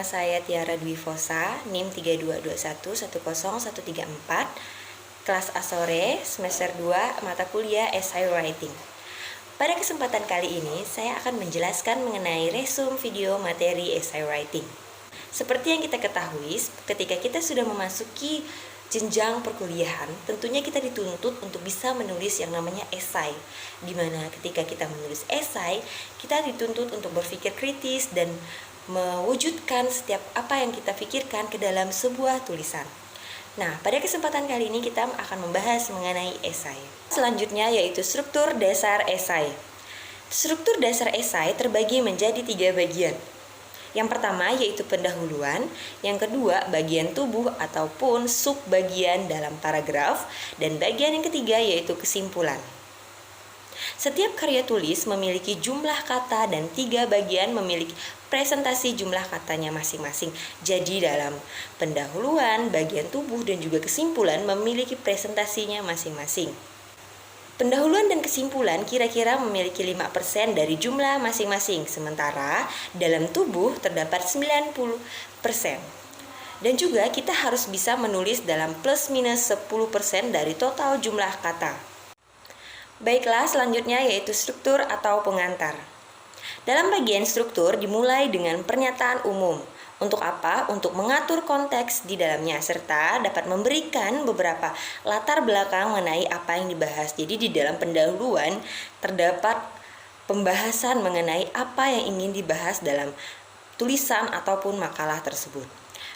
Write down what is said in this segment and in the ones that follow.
saya Tiara Dwi Fosa, NIM 3221101134, kelas A sore, semester 2, mata kuliah Essay Writing. Pada kesempatan kali ini, saya akan menjelaskan mengenai resume video materi Essay Writing. Seperti yang kita ketahui, ketika kita sudah memasuki jenjang perkuliahan, tentunya kita dituntut untuk bisa menulis yang namanya esai. Dimana ketika kita menulis esai, kita dituntut untuk berpikir kritis dan mewujudkan setiap apa yang kita pikirkan ke dalam sebuah tulisan. Nah, pada kesempatan kali ini kita akan membahas mengenai esai. Selanjutnya yaitu struktur dasar esai. Struktur dasar esai terbagi menjadi 3 bagian. Yang pertama yaitu pendahuluan, yang kedua bagian tubuh ataupun subbagian dalam paragraf, dan bagian yang ketiga yaitu kesimpulan. Setiap karya tulis memiliki jumlah kata dan 3 bagian memiliki presentasi jumlah katanya masing-masing. Jadi dalam pendahuluan, bagian tubuh, dan juga kesimpulan memiliki presentasinya masing-masing. Pendahuluan dan kesimpulan kira-kira memiliki 5% dari jumlah masing-masing, sementara dalam tubuh terdapat 90%. Dan juga kita harus bisa menulis dalam plus minus 10% dari total jumlah kata. Baiklah, selanjutnya yaitu struktur atau pengantar. Dalam bagian struktur dimulai dengan pernyataan umum. Untuk apa? Untuk mengatur konteks di dalamnya serta dapat memberikan beberapa latar belakang mengenai apa yang dibahas. Jadi di dalam pendahuluan terdapat pembahasan mengenai apa yang ingin dibahas dalam tulisan ataupun makalah tersebut.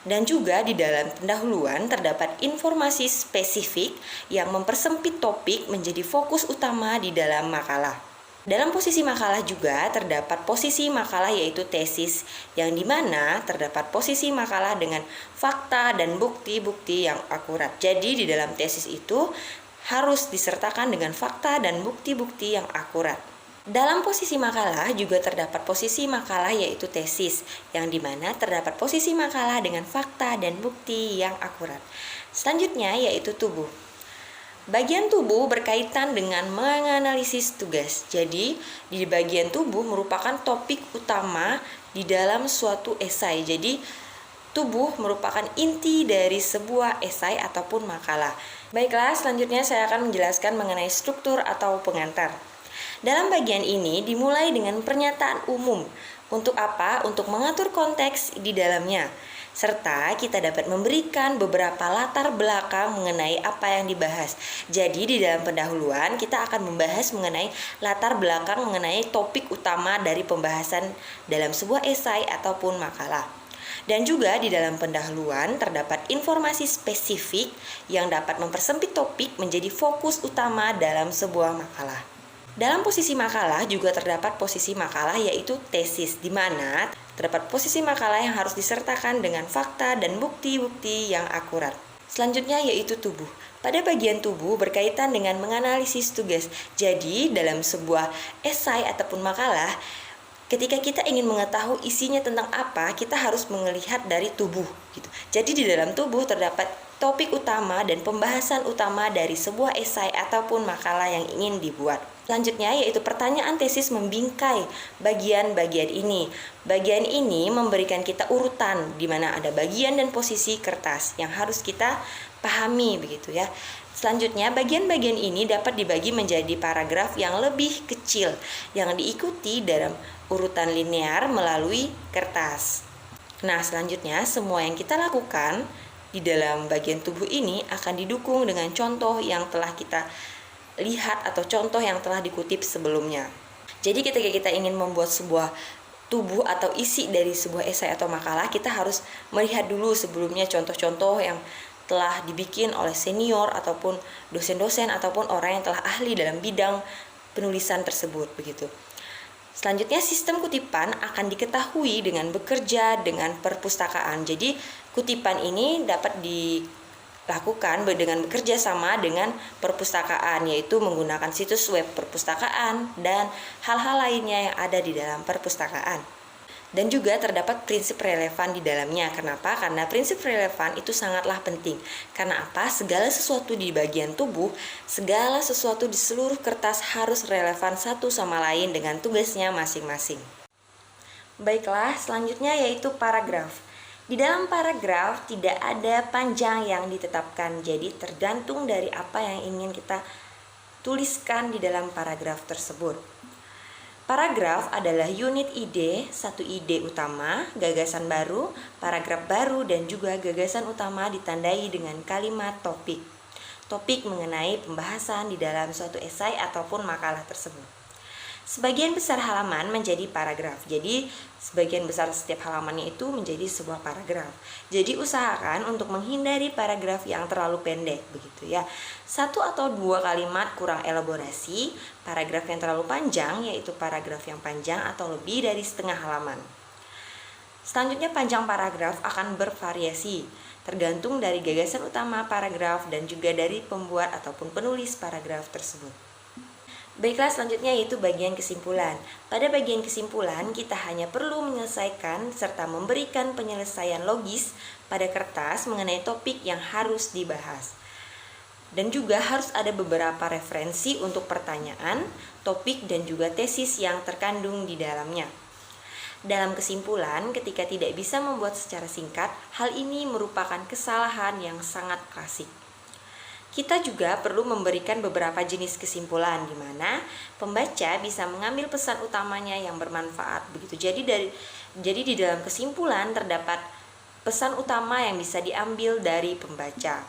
Dan juga di dalam pendahuluan terdapat informasi spesifik yang mempersempit topik menjadi fokus utama di dalam makalah. Dalam posisi makalah juga terdapat posisi makalah yaitu tesis, yang dimana terdapat posisi makalah dengan fakta dan bukti-bukti yang akurat. Jadi di dalam tesis itu harus disertakan dengan fakta dan bukti-bukti yang akurat. Dalam posisi makalah juga terdapat posisi makalah yaitu tesis, yang dimana terdapat posisi makalah dengan fakta dan bukti yang akurat. Selanjutnya yaitu tubuh. Bagian tubuh berkaitan dengan menganalisis tugas. Jadi, di bagian tubuh merupakan topik utama di dalam suatu esai. Jadi, tubuh merupakan inti dari sebuah esai ataupun makalah. Baiklah, selanjutnya saya akan menjelaskan mengenai struktur atau pengantar. Dalam bagian ini dimulai dengan pernyataan umum. Untuk apa? Untuk mengatur konteks di dalamnya. Serta kita dapat memberikan beberapa latar belakang mengenai apa yang dibahas. Jadi di dalam pendahuluan kita akan membahas mengenai latar belakang mengenai topik utama dari pembahasan dalam sebuah esai ataupun makalah. Dan juga di dalam pendahuluan terdapat informasi spesifik yang dapat mempersempit topik menjadi fokus utama dalam sebuah makalah. Dalam posisi makalah juga terdapat posisi makalah yaitu tesis, di mana terdapat posisi makalah yang harus disertakan dengan fakta dan bukti-bukti yang akurat. Selanjutnya yaitu tubuh. Pada bagian tubuh berkaitan dengan menganalisis tugas. Jadi dalam sebuah esai ataupun makalah, ketika kita ingin mengetahui isinya tentang apa, kita harus melihat dari tubuh gitu. Jadi di dalam tubuh terdapat topik utama dan pembahasan utama dari sebuah esai ataupun makalah yang ingin dibuat. Selanjutnya yaitu pertanyaan tesis membingkai bagian-bagian ini. Bagian ini memberikan kita urutan di mana ada bagian dan posisi kertas yang harus kita pahami begitu ya. Selanjutnya bagian-bagian ini dapat dibagi menjadi paragraf yang lebih kecil yang diikuti dalam urutan linear melalui kertas. Nah, selanjutnya semua yang kita lakukan di dalam bagian tubuh ini akan didukung dengan contoh yang telah kita lihat atau contoh yang telah dikutip sebelumnya. Jadi ketika kita ingin membuat sebuah tubuh atau isi dari sebuah esai atau makalah, kita harus melihat dulu sebelumnya contoh-contoh yang telah dibikin oleh senior ataupun dosen-dosen ataupun orang yang telah ahli dalam bidang penulisan tersebut begitu. Selanjutnya sistem kutipan akan diketahui dengan bekerja dengan perpustakaan. Jadi kutipan ini dapat dilakukan dengan bekerja sama dengan perpustakaan, yaitu menggunakan situs web perpustakaan dan hal-hal lainnya yang ada di dalam perpustakaan. Dan juga terdapat prinsip relevan di dalamnya. Kenapa? Karena prinsip relevan itu sangatlah penting. Karena apa? Segala sesuatu di bagian tubuh, segala sesuatu di seluruh kertas harus relevan satu sama lain dengan tugasnya masing-masing. Baiklah, selanjutnya yaitu paragraf. Di dalam paragraf tidak ada panjang yang ditetapkan, jadi tergantung dari apa yang ingin kita tuliskan di dalam paragraf tersebut. Paragraf adalah unit ide, satu ide utama, gagasan baru, paragraf baru, dan juga gagasan utama ditandai dengan kalimat topik. Topik mengenai pembahasan di dalam suatu esai ataupun makalah tersebut. Sebagian besar halaman menjadi paragraf. Jadi sebagian besar setiap halamannya itu menjadi sebuah paragraf. Jadi usahakan untuk menghindari paragraf yang terlalu pendek begitu ya. 1 atau 2 kalimat kurang elaborasi. Paragraf yang terlalu panjang yaitu paragraf yang panjang atau lebih dari setengah halaman. Selanjutnya panjang paragraf akan bervariasi tergantung dari gagasan utama paragraf dan juga dari pembuat ataupun penulis paragraf tersebut. Baiklah, selanjutnya yaitu bagian kesimpulan. Pada bagian kesimpulan, kita hanya perlu menyelesaikan serta memberikan penyelesaian logis pada kertas mengenai topik yang harus dibahas. Dan juga harus ada beberapa referensi untuk pertanyaan, topik, dan juga tesis yang terkandung di dalamnya. Dalam kesimpulan, ketika tidak bisa membuat secara singkat, hal ini merupakan kesalahan yang sangat klasik. Kita juga perlu memberikan beberapa jenis kesimpulan di mana pembaca bisa mengambil pesan utamanya yang bermanfaat begitu. Jadi di dalam kesimpulan terdapat pesan utama yang bisa diambil dari pembaca.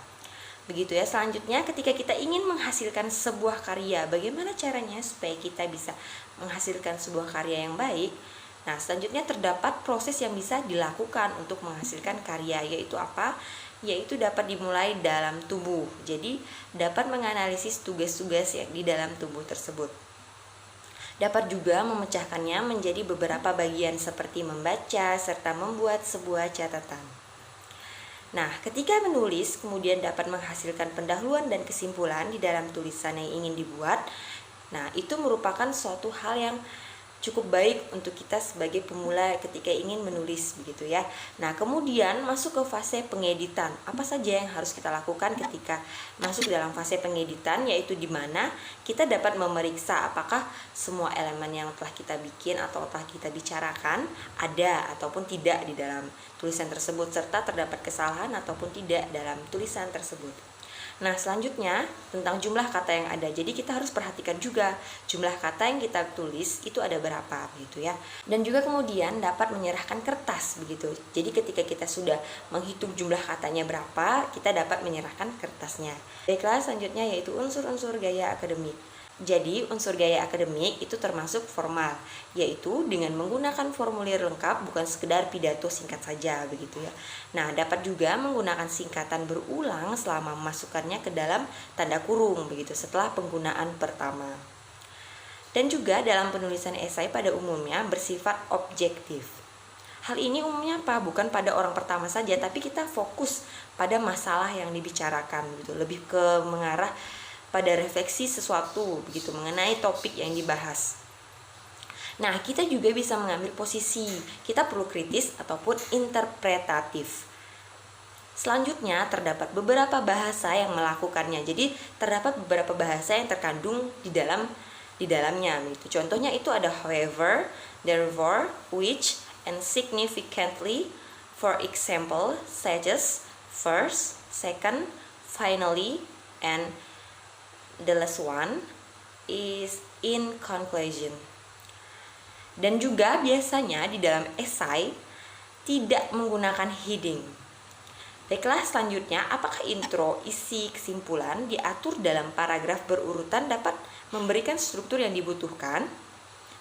Begitu ya. Selanjutnya ketika kita ingin menghasilkan sebuah karya, bagaimana caranya supaya kita bisa menghasilkan sebuah karya yang baik? Nah, selanjutnya terdapat proses yang bisa dilakukan untuk menghasilkan karya, yaitu apa? Yaitu dapat dimulai dalam tubuh. Jadi dapat menganalisis tugas-tugas yang di dalam tubuh tersebut. Dapat juga memecahkannya menjadi beberapa bagian seperti membaca serta membuat sebuah catatan. Nah, ketika menulis kemudian dapat menghasilkan pendahuluan dan kesimpulan di dalam tulisan yang ingin dibuat. Nah, itu merupakan suatu hal yang cukup baik untuk kita sebagai pemula ketika ingin menulis begitu ya. Nah, kemudian masuk ke fase pengeditan. Apa saja yang harus kita lakukan ketika masuk dalam fase pengeditan, yaitu di mana kita dapat memeriksa apakah semua elemen yang telah kita bikin atau telah kita bicarakan ada ataupun tidak di dalam tulisan tersebut, serta terdapat kesalahan ataupun tidak dalam tulisan tersebut. Nah, selanjutnya tentang jumlah kata yang ada. Jadi kita harus perhatikan juga jumlah kata yang kita tulis itu ada berapa gitu ya. Dan juga kemudian dapat menyerahkan kertas begitu. Jadi ketika kita sudah menghitung jumlah katanya berapa, kita dapat menyerahkan kertasnya. Baiklah, selanjutnya yaitu unsur-unsur gaya akademik. Jadi unsur gaya akademik itu termasuk formal, yaitu dengan menggunakan formulir lengkap, bukan sekedar pidato singkat saja begitu ya. Nah, dapat juga menggunakan singkatan berulang selama memasukkannya ke dalam tanda kurung begitu setelah penggunaan pertama. Dan juga dalam penulisan esai pada umumnya bersifat objektif. Hal ini umumnya apa? Bukan pada orang pertama saja, tapi kita fokus pada masalah yang dibicarakan gitu, lebih ke mengarah pada refleksi sesuatu begitu mengenai topik yang dibahas. Nah, kita juga bisa mengambil posisi. Kita perlu kritis ataupun interpretatif. Selanjutnya terdapat beberapa bahasa yang melakukannya. Jadi terdapat beberapa bahasa yang terkandung di dalamnya gitu. Contohnya itu ada however, therefore, which, and significantly. For example, such as first, second, finally, and the last one is in conclusion. Dan juga biasanya di dalam esai tidak menggunakan heading. Baiklah, selanjutnya apakah intro, isi, kesimpulan diatur dalam paragraf berurutan dapat memberikan struktur yang dibutuhkan?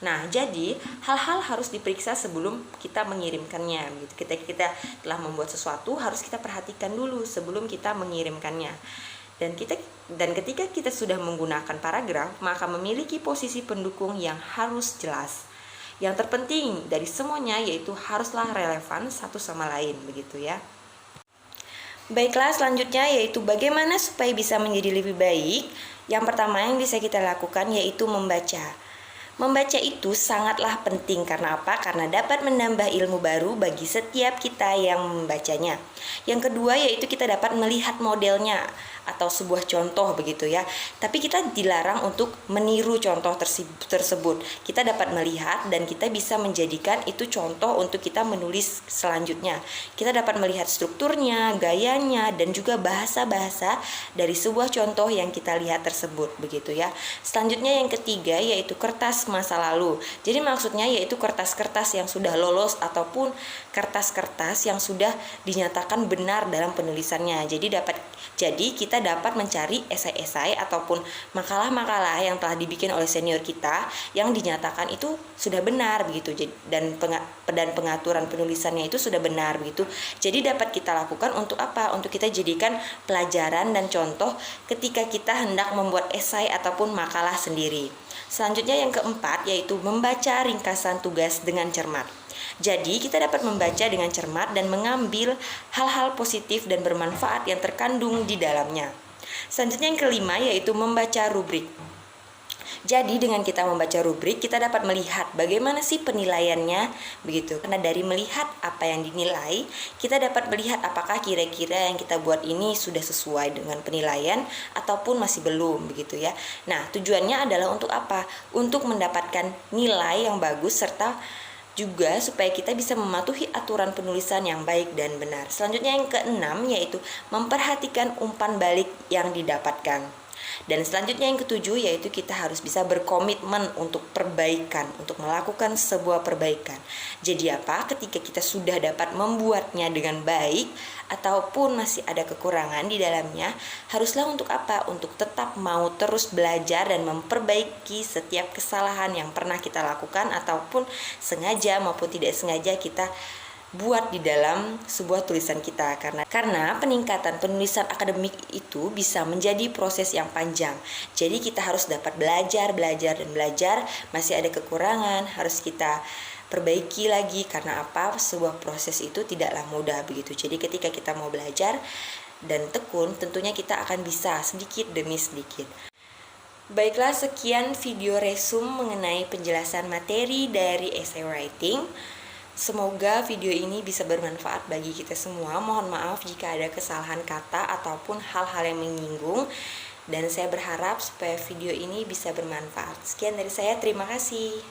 Nah, jadi hal-hal harus diperiksa sebelum kita mengirimkannya. Ketika kita telah membuat sesuatu harus kita perhatikan dulu sebelum kita mengirimkannya. Dan ketika kita sudah menggunakan paragraf, maka memiliki posisi pendukung yang harus jelas. Yang terpenting dari semuanya yaitu haruslah relevan satu sama lain begitu ya. Baiklah, selanjutnya yaitu bagaimana supaya bisa menjadi lebih baik. Yang pertama yang bisa kita lakukan yaitu membaca. Membaca itu sangatlah penting karena apa? Karena dapat menambah ilmu baru bagi setiap kita yang membacanya. Yang kedua yaitu kita dapat melihat modelnya. atau sebuah contoh begitu ya. Tapi kita dilarang untuk meniru contoh tersebut. Kita dapat melihat dan kita bisa menjadikan itu contoh untuk kita menulis selanjutnya. Kita dapat melihat strukturnya, gayanya, dan juga bahasa-bahasa dari sebuah contoh yang kita lihat tersebut begitu ya. Selanjutnya yang ketiga yaitu kertas masa lalu. Jadi maksudnya yaitu kertas-kertas yang sudah lolos ataupun kertas-kertas yang sudah dinyatakan benar dalam penulisannya. Jadi kita dapat mencari esai-esai ataupun makalah-makalah yang telah dibikin oleh senior kita yang dinyatakan itu sudah benar begitu, dan pengaturan penulisannya itu sudah benar begitu. Jadi dapat kita lakukan untuk apa? Untuk kita jadikan pelajaran dan contoh ketika kita hendak membuat esai ataupun makalah sendiri. Selanjutnya yang keempat yaitu membaca ringkasan tugas dengan cermat. Jadi kita dapat membaca dengan cermat dan mengambil hal-hal positif dan bermanfaat yang terkandung di dalamnya. Selanjutnya yang kelima yaitu membaca rubrik. Jadi dengan kita membaca rubrik kita dapat melihat bagaimana sih penilaiannya begitu. Karena dari melihat apa yang dinilai, kita dapat melihat apakah kira-kira yang kita buat ini sudah sesuai dengan penilaian ataupun masih belum begitu ya. Nah, tujuannya adalah untuk apa? Untuk mendapatkan nilai yang bagus serta juga supaya kita bisa mematuhi aturan penulisan yang baik dan benar. Selanjutnya yang keenam yaitu memperhatikan umpan balik yang didapatkan. Dan selanjutnya yang ketujuh yaitu kita harus bisa berkomitmen untuk perbaikan, untuk melakukan sebuah perbaikan. Jadi apa? Ketika kita sudah dapat membuatnya dengan baik ataupun masih ada kekurangan di dalamnya, haruslah untuk apa? Untuk tetap mau terus belajar dan memperbaiki setiap kesalahan yang pernah kita lakukan ataupun sengaja maupun tidak sengaja kita buat di dalam sebuah tulisan kita. Karena peningkatan penulisan akademik itu bisa menjadi proses yang panjang. Jadi kita harus dapat belajar, masih ada kekurangan, harus kita perbaiki lagi. Karena apa? Sebuah proses itu tidaklah mudah begitu. Jadi ketika kita mau belajar dan tekun, tentunya kita akan bisa sedikit demi sedikit. Baiklah, sekian video resum mengenai penjelasan materi dari essay writing. Semoga video ini bisa bermanfaat bagi kita semua. Mohon maaf jika ada kesalahan kata ataupun hal-hal yang menyinggung. Dan saya berharap supaya video ini bisa bermanfaat. Sekian dari saya, terima kasih.